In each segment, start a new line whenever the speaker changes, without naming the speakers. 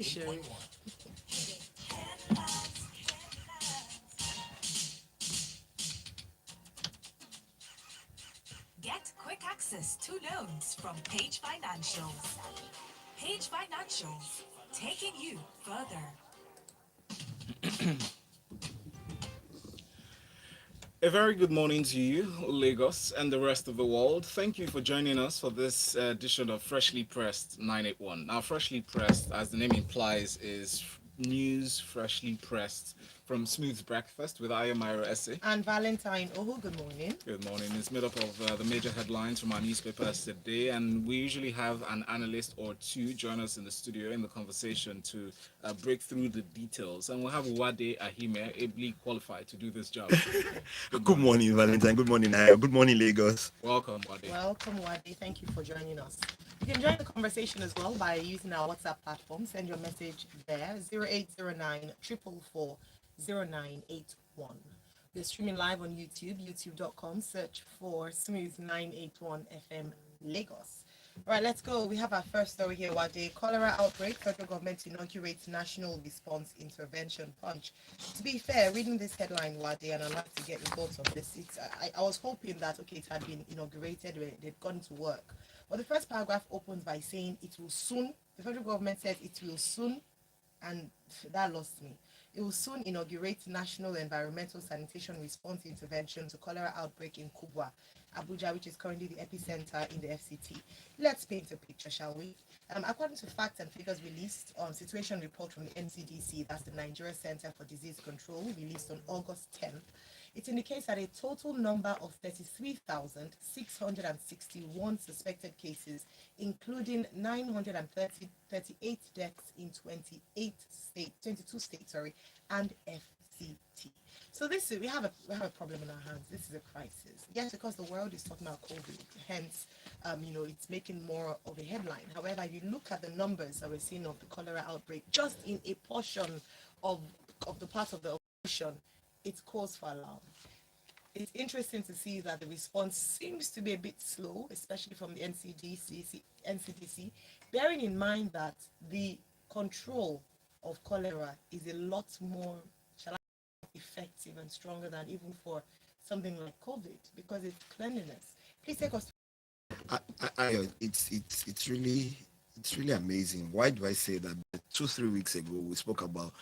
Sure.
Get quick access to loans from Page Financials. Page Financials, taking you further.
A very good morning to you, Lagos, and the rest of the world. Thank you for joining us for this edition of Freshly Pressed 981. Now, Freshly Pressed, as the name implies, is news freshly pressed from Smooth Breakfast with Ayamiro Esse.
And Valentine, oh, good morning.
Good morning. It's made up of the major headlines from our newspapers today, and we usually have an analyst or two join us in the studio in the conversation to break through the details. And we'll have Wade Ahime, ably qualified to do this job. Good
Good
morning.
morning, Valentine. Good morning, Aya. Good morning, Lagos.
Welcome, Wade.
Welcome, Wadi. Thank you for joining us. You can join the conversation as well by using our WhatsApp platform. Send your message there, 0809 444 0981. We're streaming live on YouTube, youtube.com. Search for Smooth 981 FM Lagos. All right, let's go. We have our first story here. Wade, cholera outbreak. Federal government inaugurates national response intervention punch. To be fair, reading this headline, Wade, and I'd like to get your thoughts on this. I was hoping that, okay, it had been inaugurated, they'd gone to work. But the first paragraph opens by saying it will soon, the federal government said it will soon, and that lost me. It will soon inaugurate National Environmental Sanitation Response Intervention to cholera outbreak in Kubwa, Abuja, which is currently the epicenter in the FCT. Let's paint a picture, shall we? According to facts and figures released on situation report from the NCDC, that's the Nigeria Center for Disease Control, released on August 10th, it indicates that a total number of 33,661 suspected cases, including 938 deaths in 22 states, and FCT. So we have a problem in our hands. This is a crisis. Yes, because the world is talking about COVID, hence, it's making more of a headline. However, if you look at the numbers that we're seeing of the cholera outbreak, just in a portion of the part of the ocean, it's cause for alarm. It's interesting to see that the response seems to be a bit slow, especially from the NCDC, bearing in mind that the control of cholera is a lot more, shall I say, effective and stronger than even for something like COVID because it's cleanliness. Please take us.
It's really amazing. Why do I say that? 2 3 weeks ago, we spoke about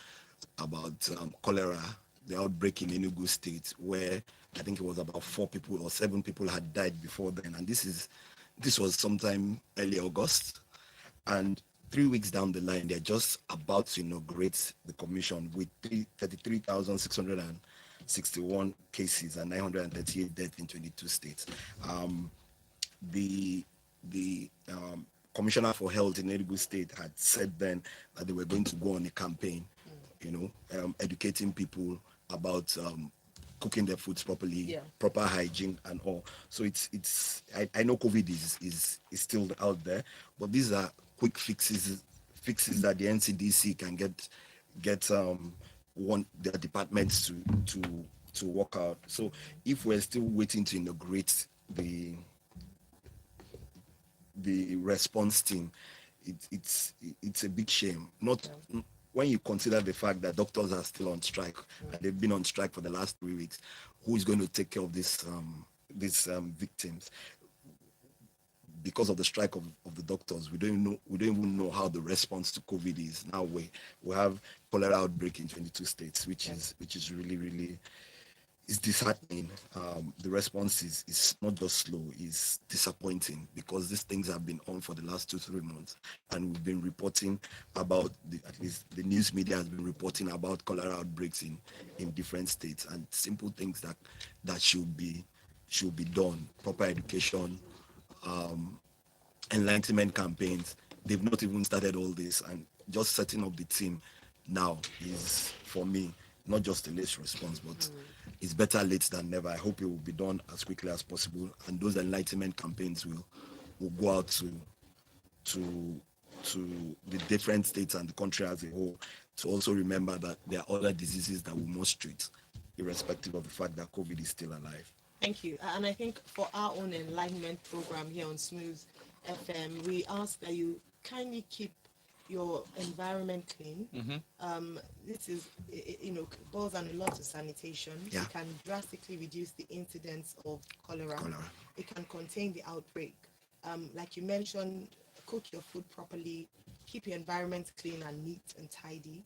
cholera, the outbreak in Enugu State, where I think it was about 4 people or 7 people had died before then, and this was sometime early August, and 3 weeks down the line, they're just about to inaugurate the commission with 33,661 cases and 938 deaths in 22 states. The commissioner for health in Enugu State had said then that they were going to go on a campaign, educating people about cooking their foods properly,
Yeah.
proper hygiene and all. So I know COVID is still out there, but these are quick fixes that the NCDC can get one their departments to work out. So if we're still waiting to inaugurate the response team, it's a big shame. Not when you consider the fact that doctors are still on strike and they've been on strike for the last 3 weeks. Who is going to take care of these victims? Because of the strike of the doctors, we don't even know how the response to COVID is. Now we have cholera outbreak in 22 states, which is really it's disheartening. The response is not just slow, it's disappointing because these things have been on for the last 2 3 months, and we've been reporting about at least the news media has been reporting about cholera outbreaks in different states, and simple things that should be done, proper education, enlightenment campaigns. They've not even started all this, and just setting up the team now is, for me, not just a late response, but it's better late than never. I hope it will be done as quickly as possible, and those enlightenment campaigns will go out to the different states and the country as a whole, to also remember that there are other diseases that we must treat, irrespective of the fact that COVID is still alive.
Thank you. And I think for our own enlightenment program here on Smooth FM, we ask that you kindly keep your environment clean. This is, boils down a lot to sanitation.
Yeah.
It can drastically reduce the incidence of cholera.
Cholera.
It can contain the outbreak. Like you mentioned, cook your food properly, keep your environment clean and neat and tidy.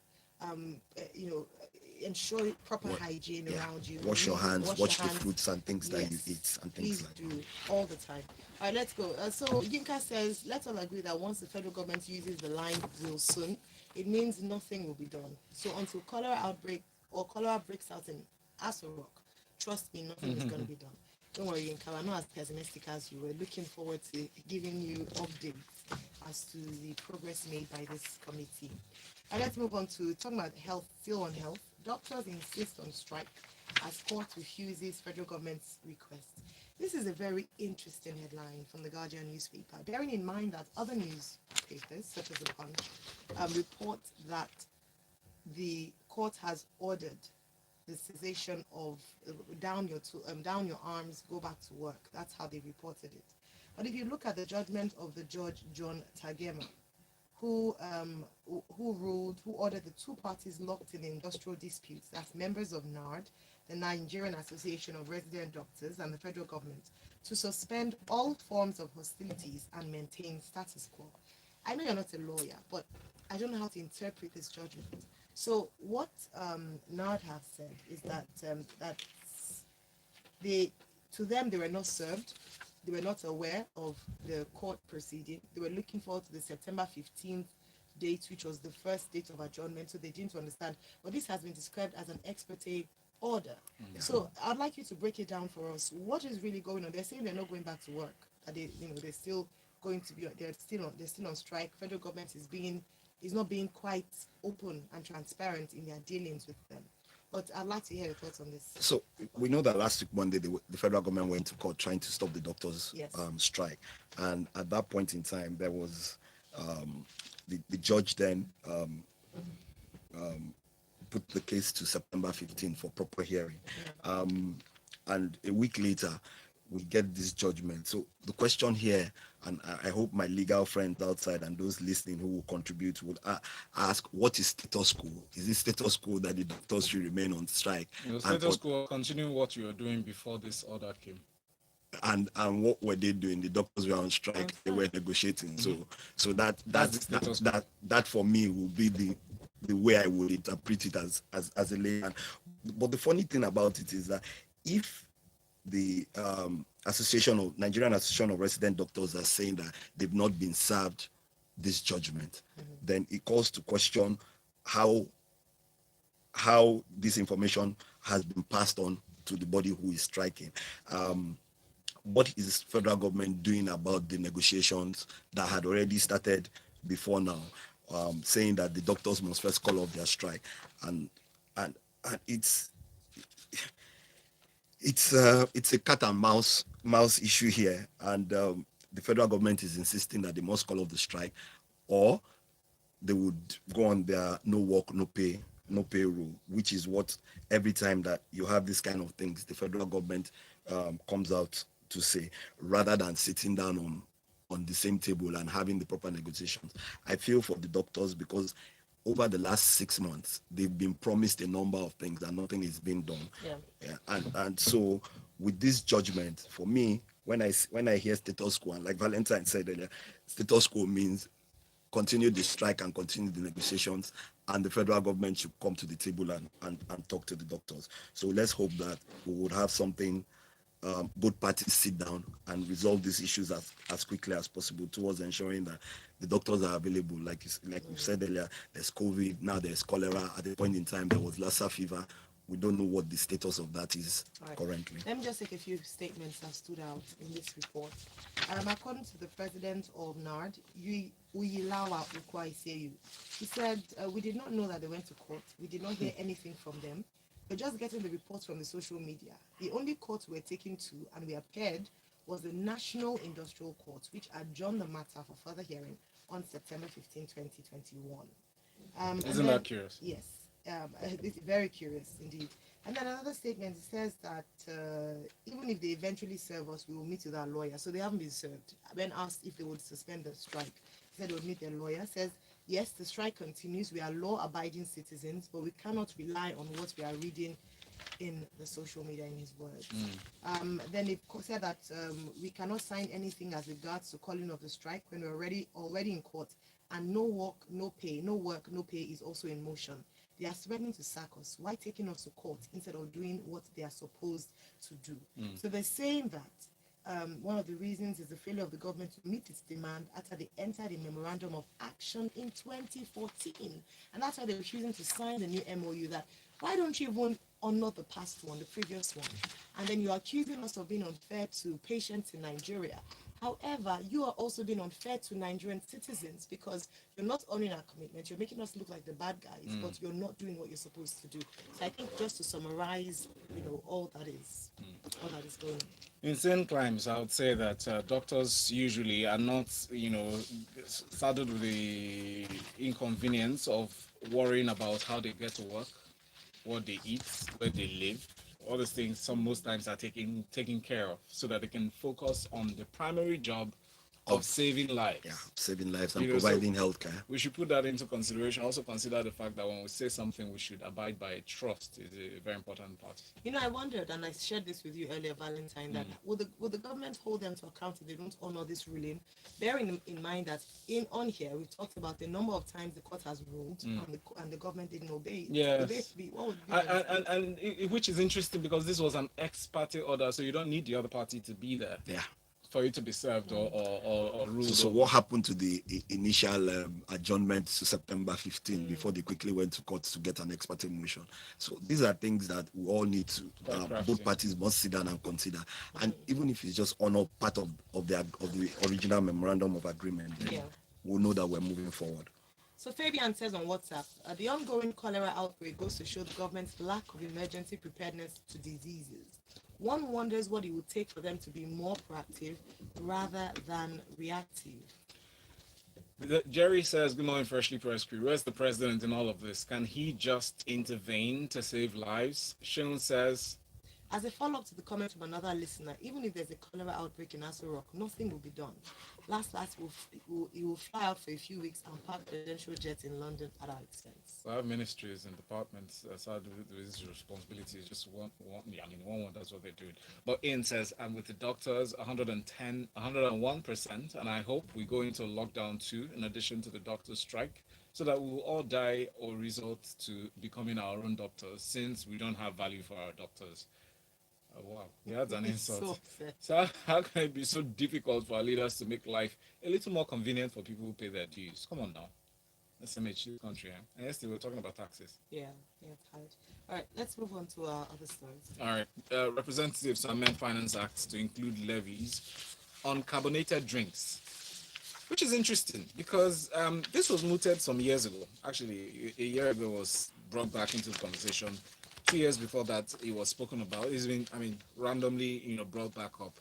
Ensure proper hygiene
Yeah.
around you.
Wash your hands, watch the
hands.
fruits and things that you
Yes,
eat and things
please
like
do
that.
all the time. All right, let's go. So Yinka says, let's all agree that once the federal government uses the line "will soon," it means nothing will be done. So until cholera outbreak or cholera breaks out in Aso Rock, trust me, nothing is going to be done. Don't worry, Yinka, we're not as pessimistic as you. We're looking forward to giving you updates as to the progress made by this committee. And let's move on to talking about health, still on health. Doctors insist on strike as court refuses federal government's request. This is a very interesting headline from the Guardian newspaper, bearing in mind that other newspapers, such as The Punch, report that the court has ordered the cessation of down your arms, go back to work. That's how they reported it. But if you look at the judgment of the judge John Tagema, who ordered the two parties locked in industrial disputes, that's members of NARD, the Nigerian Association of Resident Doctors, and the federal government, to suspend all forms of hostilities and maintain status quo. I know you're not a lawyer, but I don't know how to interpret this judgment. So what NARD have said is that to them, they were not served. They were not aware of the court proceeding. They were looking forward to the September 15th date, which was the first date of adjournment, so they didn't understand. But this has been described as an ex parte order. So I'd like you to break it down for us. What is really going on? They're saying they're not going back to work. That they're still going to be. They're still on strike. Federal government is not being quite open and transparent in their dealings with them. But I'd like to hear your thoughts on this.
So we know that last week Monday the federal government went to court trying to stop the doctors'
Yes.
strike, and at that point in time there was the judge then put the case to September 15 for proper hearing, and a week later we get this judgment. So the question here, and I hope my legal friends outside and those listening who will contribute would ask, what is status quo? Is it status quo that the doctors should remain on strike?
Status quo, continue what you were doing before this order came.
And what were they doing? The doctors were on strike. They were negotiating. So that for me will be the way I would interpret it as a layman. But the funny thing about it is that if the Nigerian Association of Resident Doctors are saying that they've not been served this judgment, then it calls to question how this information has been passed on to the body who is striking. What is federal government doing about the negotiations that had already started before now, saying that the doctors must first call off their strike, and it's a cat and mouse issue here, and the federal government is insisting that they must call off the strike, or they would go on their no work, no pay rule, which is what every time that you have this kind of things, the federal government comes out to say, rather than sitting down on the same table and having the proper negotiations. I feel for the doctors because over the last 6 months, they've been promised a number of things and nothing is being done. Yeah. And so with this judgment, for me, when I hear status quo, and like Valentine said earlier, status quo means continue the strike and continue the negotiations, and the federal government should come to the table and talk to the doctors. So let's hope that we would have something, both parties sit down and resolve these issues as quickly as possible towards ensuring that the doctors are available. Like we said earlier, there's COVID, now there's cholera. At the point in time, there was Lassa fever. We don't know what the status of that is currently.
Let me just take a few statements that stood out in this report. According to the president of NARD, Uyilawa Ukwaiseyu, he said, we did not know that they went to court. We did not hear anything from them. We're just getting the reports from the social media. The only court we're taken to and we appeared was the National Industrial Court, which adjourned the matter for further hearing on September 15, 2021.
Isn't that curious?
Yes, it's very curious indeed. And then another statement says that even if they eventually serve us, we will meet with our lawyer. So they haven't been served. When asked if they would suspend the strike, they said they would meet their lawyer. Says Yes, the strike continues. We are law-abiding citizens, but we cannot rely on what we are reading in the social media, in his words. Then it said that we cannot sign anything as regards to calling of the strike when we're already in court, and no work, no pay, no work, no pay is also in motion. They are threatening to sack us. Why taking us to court instead of doing what they are supposed to do? So they're saying that one of the reasons is the failure of the government to meet its demand after they entered a memorandum of action in 2014. And that's why they're refusing to sign the new MOU. That why don't you even honor the past one, the previous one? And then you're accusing us of being unfair to patients in Nigeria. However, you are also being unfair to Nigerian citizens because you're not honoring our commitment. You're making us look like the bad guys, but you're not doing what you're supposed to do. So I think just to summarize, all that is going on.
In certain climes, I would say that doctors usually are not, saddled with the inconvenience of worrying about how they get to work, what they eat, where they live. All these things, most times are taken care of, so that they can focus on the primary job of saving lives.
Yeah, saving lives and
You know, so
providing healthcare.
we should put that into consideration. Also consider the fact that when we say something, we should abide by it. Trust is a very important part.
I wondered, and I shared this with you earlier, Valentine, that will the government hold them to account if they don't honor this ruling? Bearing in mind that on here we talked about the number of times the court has ruled and the government didn't obey it.
Yes.
What would be the
And which is interesting because this was an ex parte order, so you don't need the other party to be there.
Yeah.
For it to be served or ruled.
So what happened to the initial adjournment to September 15 before they quickly went to court to get an ex parte motion? So these are things that we all need to, both parties must sit down and consider. And even if it's just honor part of the original memorandum of agreement, then we'll know that we're moving forward.
So Fabian says on WhatsApp, the ongoing cholera outbreak goes to show the government's lack of emergency preparedness to diseases. One wonders what it would take for them to be more proactive rather than reactive.
Jerry says, good morning, Freshly Pressed Crew. Where's the president in all of this? Can he just intervene to save lives? Sean says,
as a follow-up to the comment from another listener, even if there's a cholera outbreak in Aso Rock, nothing will be done. Last, he will fly out for a few weeks and park presidential jets in London at our expense.
Our ministries and departments aside with these responsibilities, just one that's what they're doing. But Ian says, and with the doctors, 101%, and I hope we go into lockdown too, in addition to the doctors' strike, so that we will all die or resort to becoming our own doctors, since we don't have value for our doctors. Oh, wow, yeah, that's an insult. So how can it be so difficult for our leaders to make life a little more convenient for people who pay their dues? Come on now. SMH, this country, and yesterday we were talking about taxes.
Yeah, tired. All right, let's move on to our other stories.
All right, representatives amend Finance Act to include levies on carbonated drinks, which is interesting because this was mooted some years ago. Actually, a year ago was brought back into the conversation. 2 years before that, it was spoken about. It's been, randomly, brought back up.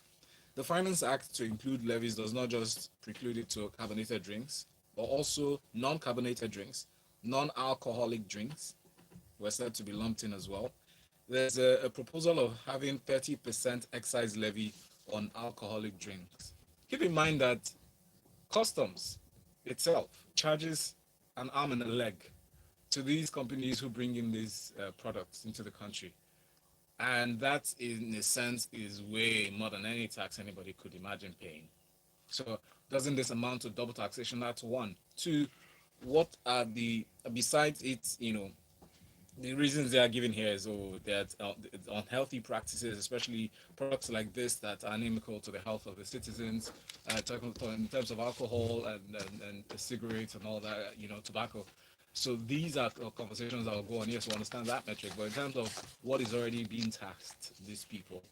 The Finance Act to include levies does not just preclude it to carbonated drinks, but also non-carbonated drinks, non-alcoholic drinks were said to be lumped in as well. There's a proposal of having 30% excise levy on alcoholic drinks. Keep in mind that customs itself charges an arm and a leg to these companies who bring in these products into the country. And that, in a sense, is way more than any tax anybody could imagine paying. So doesn't this amount to double taxation? That's one. Two, what are besides it, the reasons they are given here is that unhealthy practices, especially products like this that are inimical to the health of the citizens, in terms of alcohol and cigarettes and all that, tobacco. So these are conversations that will go on. Yes, we understand that metric, but in terms of what is already being taxed, these people,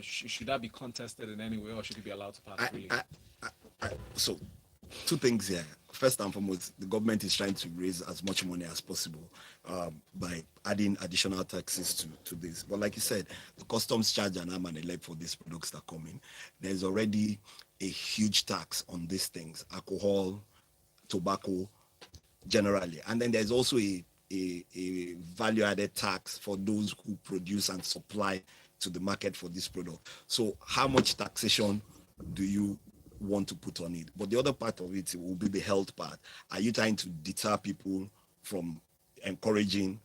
should that be contested in any way, or should it be allowed to pass freely?
So, two things here. First and foremost, the government is trying to raise as much money as possible by adding additional taxes to this. But like you said, the customs charge an arm and a leg for these products that come in. There's already a huge tax on these things, alcohol, tobacco, generally. And then there's also a value-added tax for those who produce and supply to the market for this product. So how much taxation do you want to put on it. But the other part of it will be the health part. Are you trying to deter people from encouraging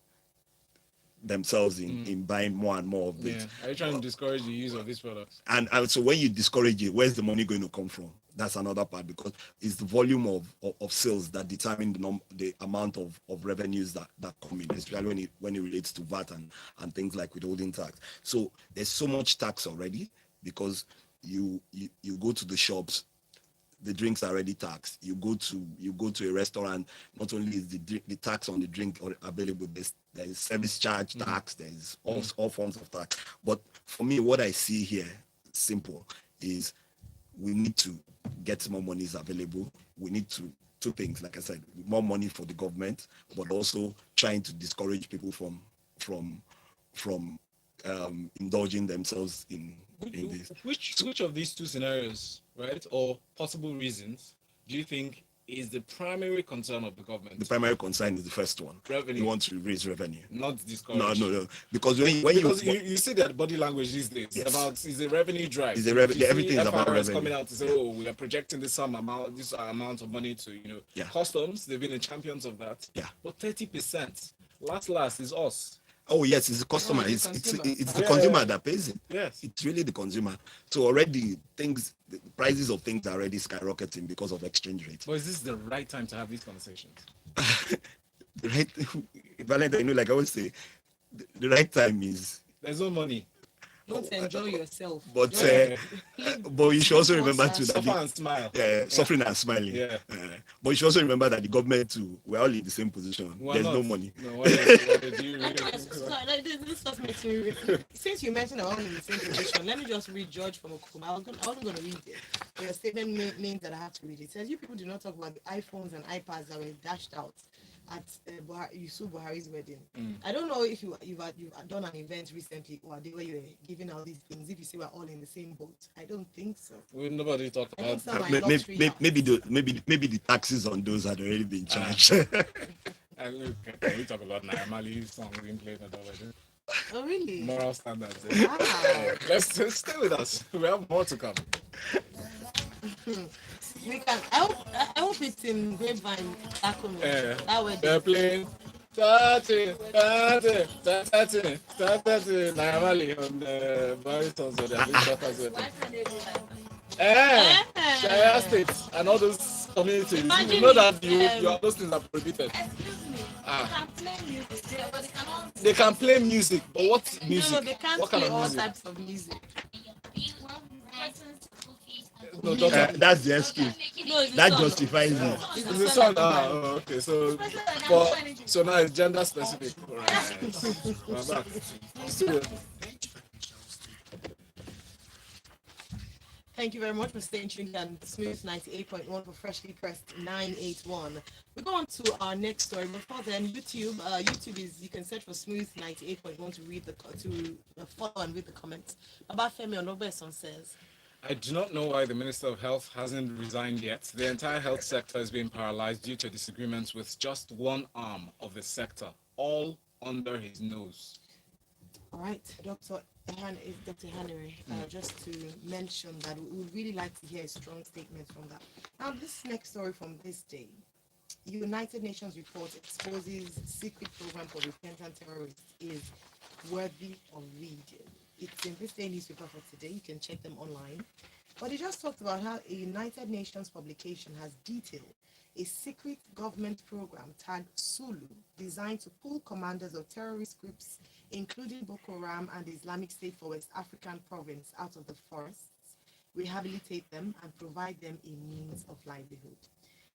themselves in buying more and more of it?
Are you trying to discourage the use of these products?
And so when you discourage it, where's the money going to come from? That's another part, because it's the volume of sales that determine the amount of revenues that come in, especially when it relates to VAT and things like withholding tax. So there's so much tax already, because you go to the shops, the drinks are already taxed. You go to a restaurant, not only is the tax on the drink available, there's service charge tax, there's all forms of tax. But for me, what I see here, simple, is we need to get more monies available. We need to, two things, like I said, more money for the government, but also trying to discourage people from indulging themselves in this.
Which of these two scenarios, right, or possible reasons, do you think is the primary concern of the government?
The primary concern is the first one.
Revenue.
You want to raise revenue.
Not discourage.
No. Because when
you see that body language these days,
yes,
is a revenue drive.
Everything is about revenue.
Coming out to say, oh, we are projecting this amount of money to customs. They've been the champions of that.
Yeah.
But 30%, last is us.
Oh yes, it's the customer. It's the consumer that pays it.
Yes,
it's really the consumer. So already the prices of things are already skyrocketing because of exchange rates.
But is this the right time to have these conversations?
The right, Valentine, like I always say, the right time is.
There's no money.
Don't enjoy yourself.
But you should also remember to
suffer and smile.
Suffering and smiling.
Yeah.
But you should also remember that the government too, we're all in the same position. There's no money.
No,
Since you mentioned we're all in the same position, let me just read George from Okuma. I wasn't going to read it. Your statement means that I have to read it. It says, you people do not talk about the iPhones and iPads that were dashed out at Yusuf Buhari's wedding. I don't know if you've done an event recently or where you were giving out these things. If you say we're all in the same boat, I don't think so.
Nobody talk about
that. Maybe the taxes on those had already been charged.
Can we talk about Naira Marley's song being played at already?
Oh really?
Moral standards.
Wow.
Let's stay with us. We have more to come.
We can. I hope it's in Grapevine. That way
they're playing. Naira Marley on the baritons or the Shire states and all those communities.
Imagine
you know that those things are prohibited. They can play music, but what music?
No, they can't
what
play
kind of
all
music?
types of music.
No,
that's the excuse.
No,
that justifies it.
It's the song. Okay. So now it's gender specific. Right. We're back.
Thank you very much for staying tuned on Smooth 98.1 for Freshly Pressed 981. We go on to our next story. Before then, YouTube is, you can search for Smooth 98.1 to follow and read the comments. About Femi Onobeson says,
I do not know why the Minister of Health hasn't resigned yet. The entire health sector is being paralyzed due to disagreements with just one arm of the sector, all under his nose.
All right, Dr. Hanere, just to mention that we would really like to hear a strong statement from that. Now, this next story from this day, United Nations report exposes secret program for repentant terrorists is worthy of reading. It's in this day newspaper for today. You can check them online. But it just talked about how a United Nations publication has detailed a secret government program tagged Sulu, designed to pull commanders of terrorist groups, including Boko Haram and the Islamic State for West African province, out of the forests, rehabilitate them, and provide them a means of livelihood.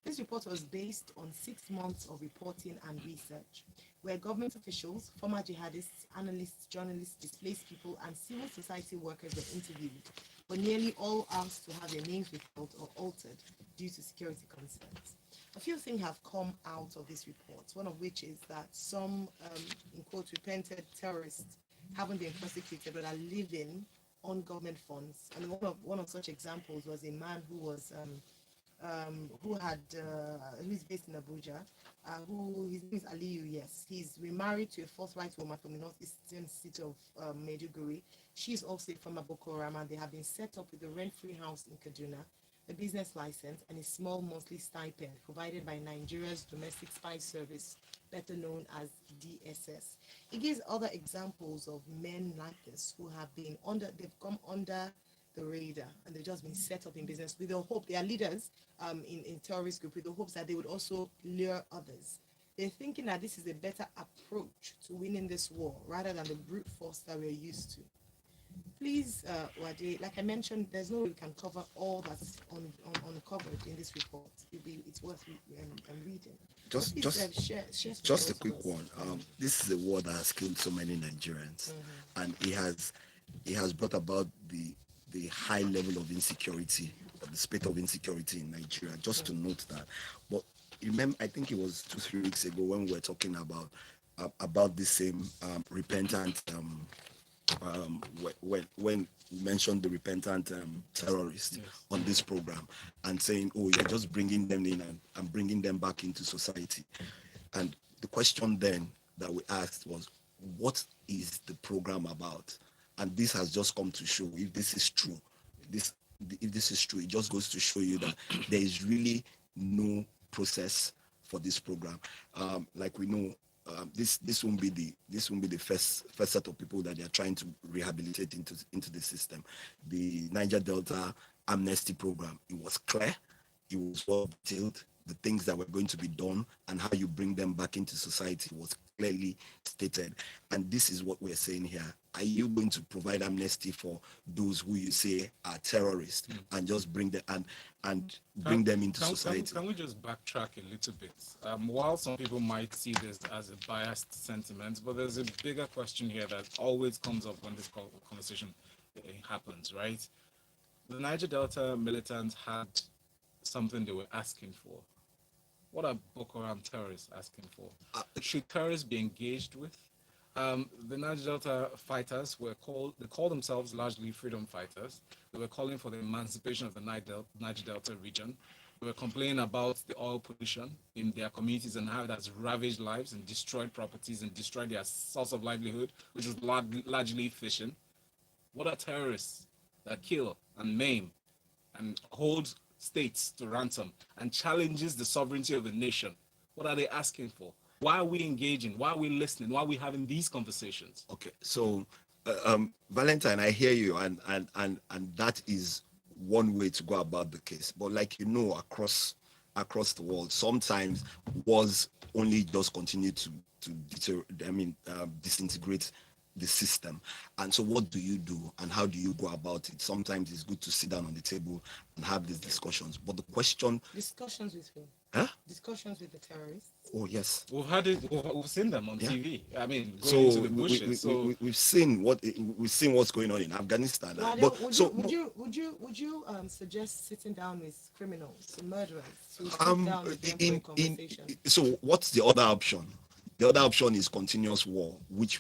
This report was based on 6 months of reporting and research, where government officials, former jihadists, analysts, journalists, displaced people, and civil society workers were interviewed, but nearly all asked to have their names withheld or altered due to security concerns. A few things have come out of this report, one of which is that some, in quote, repented terrorists haven't been prosecuted but are living on government funds. And one of such examples was a man who was who's based in Abuja, his name is Aliyu, yes. He's remarried to a forthright woman from the northeastern city of Maiduguri. She's also from Boko Haram, and they have been set up with a rent-free house in Kaduna. a business license, and a small monthly stipend provided by Nigeria's Domestic Spy Service, better known as DSS. It gives other examples of men like this who have been they've come under the radar and they've just been set up in business with the hope they are leaders in terrorist group with the hopes that they would also lure others. They're thinking that this is a better approach to winning this war rather than the brute force that we're used to. Please, Wade, like I mentioned, there's no way we can cover all that's uncovered in this report. It's worth reading. So
Just
please
just
share some
just a
thoughts with
quick
us.
one. This is a war that has killed so many Nigerians, and it has brought about the high level of insecurity, or the spate of insecurity in Nigeria. Just to note that. But remember, I think it was 2 3 weeks ago when we were talking about the same repentant when we mentioned the repentant terrorists on this program, and saying, oh, you're just bringing them in and bringing them back into society. And the question then that we asked was, what is the program about? And this has just come to show, if this is true, this if this is true, it just goes to show you that there is really no process for this program. Like we know, this won't be the first set of people that they are trying to rehabilitate into the system. The Niger Delta amnesty program, it was clear, it was well detailed. The things that were going to be done and how you bring them back into society was clearly stated. And this is what we're saying here. Are you going to provide amnesty for those who you say are terrorists and just bring them and bring them into society?
Can we just backtrack a little bit? While some people might see this as a biased sentiment, but there's a bigger question here that always comes up when this conversation happens, right? The Niger Delta militants had something they were asking for. What are Boko Haram terrorists asking for? Should terrorists be engaged with? The Niger Delta fighters they call themselves largely freedom fighters. They were calling for the emancipation of the Niger Delta region. They were complaining about the oil pollution in their communities and how that's ravaged lives and destroyed properties and destroyed their source of livelihood, which is largely fishing. What are terrorists that kill and maim and hold states to ransom and challenges the sovereignty of a nation? What are they asking for? Why are we engaging? Why are we listening? Why are we having these conversations?
Okay, so Valentine, I hear you, and that is one way to go about the case. But like across the world, sometimes wars only just continue to disintegrate the system. And so what do you do and how do you go about it? Sometimes it's good to sit down on the table and have these discussions. But the question...
Discussions with who?
Huh?
Discussions with the terrorists.
Oh, yes.
We've had it. We've seen them on TV. I mean,
So
going into the bushes.
we've seen what's going on in Afghanistan.
Well,
But
would you suggest sitting down with criminals, murderers, to sit down with them for a conversation?
So what's the other option? The other option is continuous war, which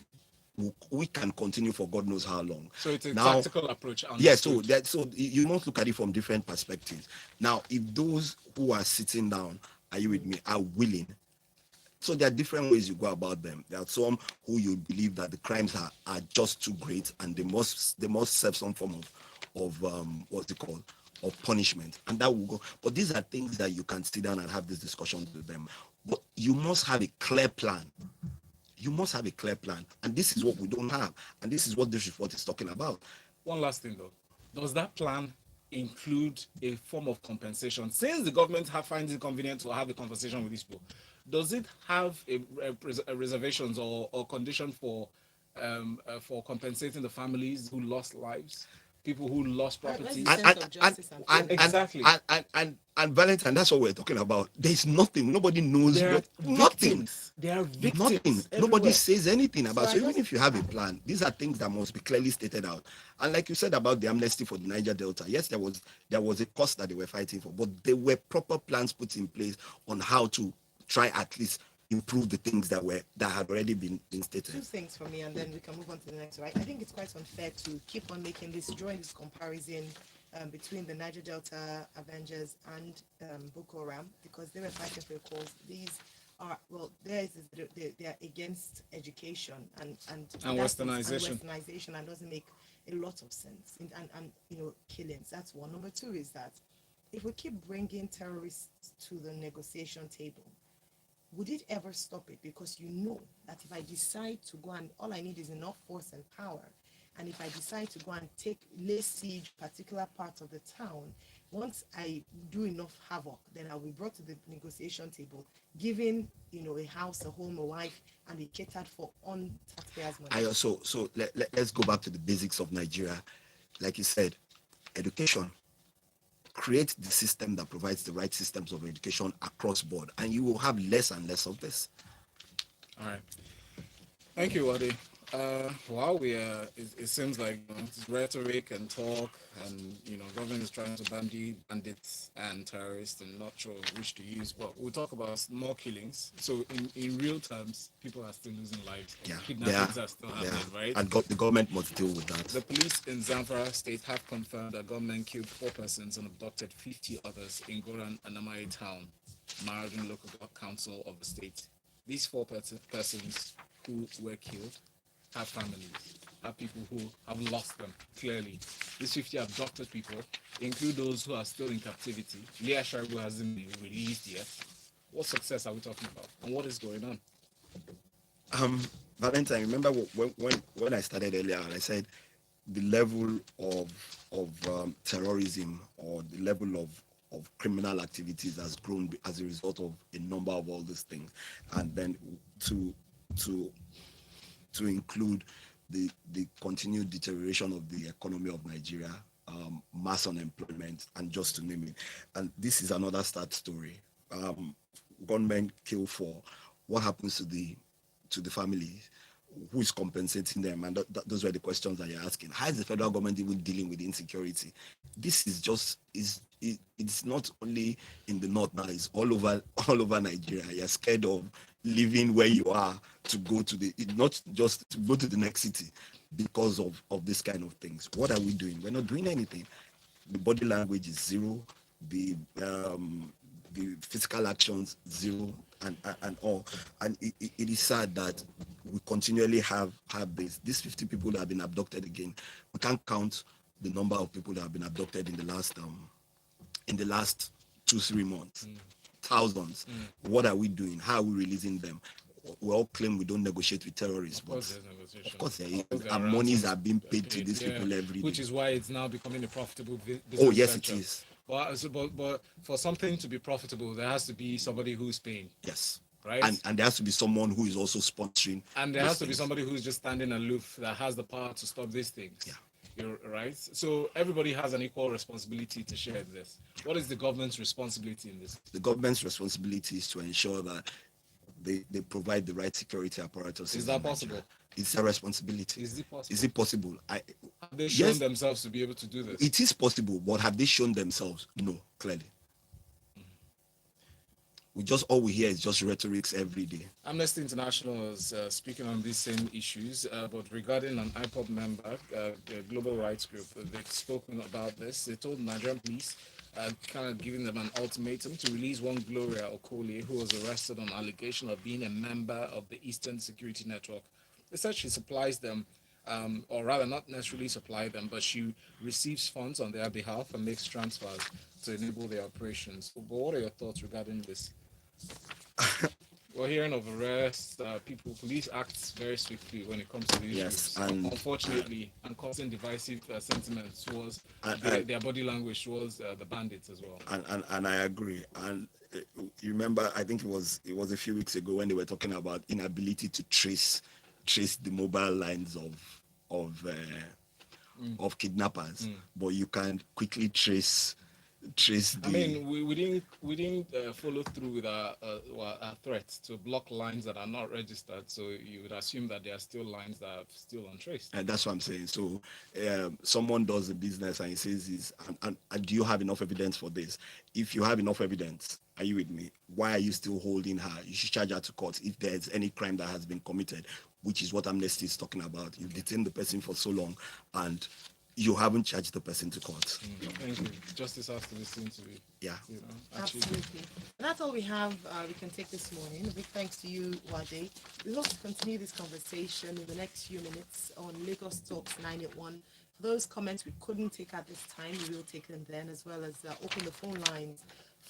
we can continue for God knows how long.
So it's a tactical approach.
Yeah, so you must look at it from different perspectives. Now, if those who are sitting down, are you with me, are willing, so there are different ways you go about them. There are some who you believe that the crimes are just too great and they must serve some form of what's it called, of punishment, and that will go. But these are things that you can sit down and have this discussion with them. But you must have a clear plan. You must have a clear plan, and this is what we don't have, and this is what this report is talking about.
One last thing though, does that plan include a form of compensation? Since the government finds it convenient to have a conversation with these people, does it have a reservations or condition for compensating the families who lost lives, people who lost property?
Exactly.
And Valentine, that's what we're talking about. There's nothing. Nobody knows. Nothing.
There are victims.
Nothing. Nobody says anything about.
So
even if you have a plan, these are things that must be clearly stated out. And like you said about the amnesty for the Niger Delta, yes, there was a cost that they were fighting for, but there were proper plans put in place on how to try at least improve the things that had already been stated.
Two things for me, and then we can move on to the next. Right? I think it's quite unfair to keep on drawing this comparison between the Niger Delta Avengers and Boko Haram, because they were fighting for a cause. These are they are against education and
westernization.
And doesn't make a lot of sense. And killings. That's one. Number two is that if we keep bringing terrorists to the negotiation table, would it ever stop it? Because you know that if I decide to go and all I need is enough force and power, and if I decide to go and lay siege particular parts of the town, once I do enough havoc, then I'll be brought to the negotiation table, given a house, a home, a wife, and be catered for on taxpayers' money.
I also so let's go back to the basics of Nigeria. Like you said, education. Create the system that provides the right systems of education across board, and you will have less and less of this.
All right. Thank you, Wadi. While it seems like it's rhetoric and talk, and government is trying to bandy bandits and terrorists, and not sure which to use. But we'll talk about more killings. So in real terms, people are still losing lives.
Yeah,
Kidnappings are still happening, right?
And the government must deal with that.
The police in Zamfara state have confirmed that government killed 4 persons and abducted 50 others in Goran and Amai town, Maradun local council of the state. These 4 persons who were killed have families, have people who have lost them, clearly. These 50 abducted people include those who are still in captivity. Leah Sharibu hasn't been released yet. What success are we talking about? And what is going on?
Valentine, remember when I started earlier, I said the level of terrorism or the level of criminal activities has grown as a result of a number of all these things, and then to include the continued deterioration of the economy of Nigeria, mass unemployment, and just to name it. And this is another sad story. Gunmen kill 4. What happens to the family? Who is compensating them? And those were the questions that you're asking. How is the federal government even dealing with insecurity? This is just it's not only in the north now, it's all over Nigeria. You're scared of living where you are to go to not just to go to the next city because of this kind of things. What are we doing? We're not doing anything. The body language is zero, the physical actions zero, and all. And it is sad that we continually have this. These 50 people that have been abducted again. We can't count the number of people that have been abducted in the last 2-3 months. Thousands. What are we doing? How are we releasing them? We all claim we don't negotiate with terrorists, but of course there is. Our monies are being paid to these people every day.
Which is why it's now becoming a profitable business.
Oh yes,
venture.
it is.
But for something to be profitable, there has to be somebody who's paying.
Yes.
Right.
And there has to be someone who is also sponsoring.
And there has to be somebody who's just standing aloof that has the power to stop these things.
Yeah.
You're right. So everybody has an equal responsibility to share this. What is the government's responsibility in this?
The government's responsibility is to ensure that they provide the right security apparatus.
Is that possible?
It's a responsibility.
Is it possible?
Is it possible?
Have they shown themselves to be able to do this?
It is possible, but have they shown themselves? No, clearly. All we hear is just rhetorics every day.
Amnesty International is speaking on these same issues, but regarding an IPOB member, the Global Rights Group, they've spoken about this. They told Nigerian police, kind of giving them an ultimatum to release one Gloria Okoli, who was arrested on allegation of being a member of the Eastern Security Network. They said she supplies them, or rather not necessarily supply them, but she receives funds on their behalf and makes transfers to enable their operations. But what are your thoughts regarding this? We're hearing of arrests. Police act very swiftly when it comes to these issues. And unfortunately, and causing divisive sentiments towards their body language towards the bandits as well.
And I agree. And you remember, I think it was a few weeks ago when they were talking about inability to trace the mobile lines of kidnappers, but you can quickly trace the...
I mean, we didn't follow through with our threat to block lines that are not registered. So you would assume that there are still lines that are still untraced.
And that's what I'm saying. So someone does the business and he says, and do you have enough evidence for this? If you have enough evidence, are you with me? Why are you still holding her? You should charge her to court if there's any crime that has been committed, which is what Amnesty is talking about. You've detained the person for so long and you haven't charged the person to court.
Thank you. Justice has to be seen to be.
Yeah.
Absolutely. And that's all we have. We can take this morning. A big thanks to you, Wade. We hope to continue this conversation in the next few minutes on Lagos Talks 981 Those comments we couldn't take at this time, we will take them then, as well as open the phone lines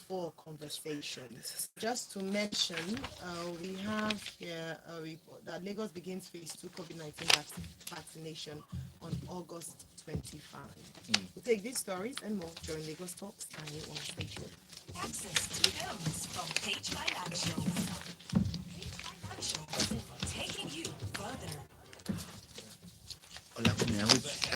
for conversations. Just to mention, we have here a report that Lagos begins phase 2 COVID-19 vaccination on August 25. We'll take these stories and more during Lagos Talks 981 station.
Access to films from Page Financial. Page Financial, taking you further.
Olakumi, I hope